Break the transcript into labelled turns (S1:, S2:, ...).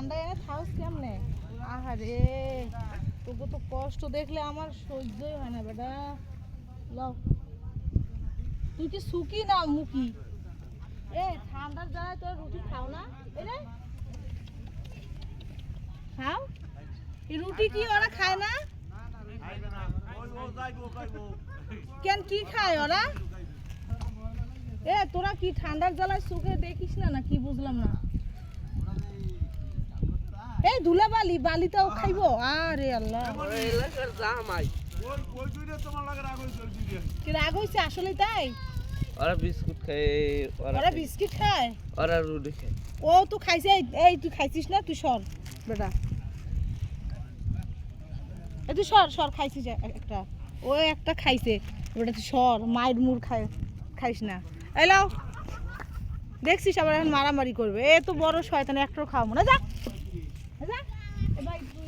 S1: ঠান্ডা এনে থাকস কেমনে? আহারে তোকে তো কষ্ট দেখলে আমার সহ্যই হয় না বেটা। লও তুই কি সুকি না মুখি? এ ঠান্ডার জ্বালায় তোর রুটি খাও না? এরে খাও। এই রুটি কি ওরা খায় না? কেন কি খায় ওরা? এ তোরা কি ঠান্ডার জ্বালায় সুখে দেখিস না না কি বুঝলাম না। এই ধুলা বালি বালিটাও খাইবো? আরে আল্লাহ কি রাগ হইছে আসলে তাই?
S2: ওরা বিস্কুট খায়,
S1: ওরা বিস্কিট খায়,
S2: ওরা রুটি খায়।
S1: ও তুই খাইছে? এই তুই খাইছিস না? তুই সর বেটা, এই তুই সর সর খাইছিস একটা, ও একটা খাইছে বেটা, তুই সর, মায়ের মুড় খাইস না। এলাও দেখছিস আবার এখন মারামারি করবে, এ তো বড় শয়তান, একটাও খাওয়াবো না, যা যা।